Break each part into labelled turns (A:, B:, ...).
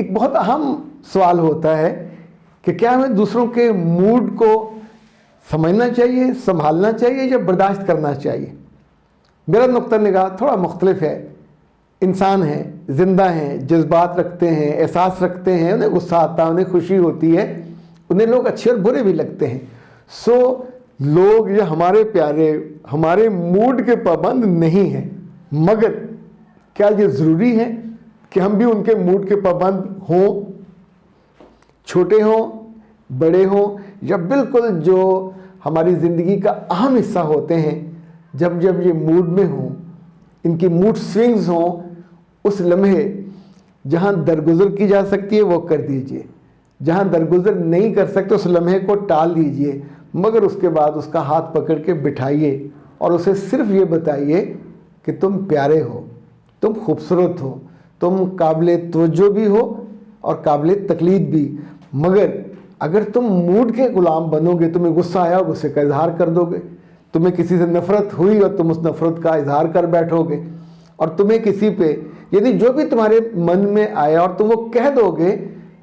A: एक बहुत अहम सवाल होता है कि क्या हमें दूसरों के मूड को समझना चाहिए, संभालना चाहिए या बर्दाश्त करना चाहिए। मेरा नुक्ता निगाह थोड़ा मुख्तलिफ है। इंसान हैं, ज़िंदा हैं, जज्बात रखते हैं, एहसास रखते हैं, उन्हें गुस्सा आता है, उन्हें खुशी होती है, उन्हें लोग अच्छे और बुरे भी लगते हैं। सो लोग या हमारे प्यारे हमारे मूड के पाबंद नहीं हैं, मगर क्या ये ज़रूरी है कि हम भी उनके मूड के पाबंद हों, छोटे हों बड़े हों, या बिल्कुल जो हमारी ज़िंदगी का अहम हिस्सा होते हैं, जब जब ये मूड में हों, इनकी मूड स्विंग्स हों, उस लम्हे जहाँ दरगुजर की जा सकती है वो कर दीजिए, जहाँ दरगुजर नहीं कर सकते उस लम्हे को टाल दीजिए, मगर उसके बाद उसका हाथ पकड़ के बिठाइए और उसे सिर्फ ये बताइए कि तुम प्यारे हो, तुम खूबसूरत हो, तुम काबिल तवज्जो भी हो और काबिल तकलीद भी। मगर अगर तुम मूड के गुलाम बनोगे, तुम्हें गुस्सा आया गुस्से का इजहार कर दोगे, तुम्हें किसी से नफ़रत हुई और तुम उस नफ़रत का इजहार कर बैठोगे, और तुम्हें किसी पे यानी जो भी तुम्हारे मन में आया और तुम वो कह दोगे,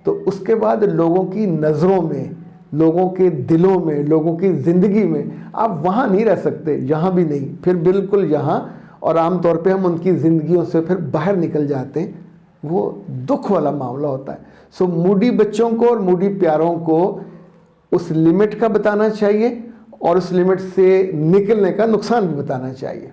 A: तो उसके बाद लोगों की नज़रों में, लोगों के दिलों में, लोगों की ज़िंदगी में आप वहाँ नहीं रह सकते, यहाँ भी नहीं, फिर बिल्कुल यहाँ, और आम तौर पे हम उनकी ज़िंदगियों से फिर बाहर निकल जाते हैं। वो दुख वाला मामला होता है। सो मूडी बच्चों को और मूडी प्यारों को उस लिमिट का बताना चाहिए और उस लिमिट से निकलने का नुकसान भी बताना चाहिए।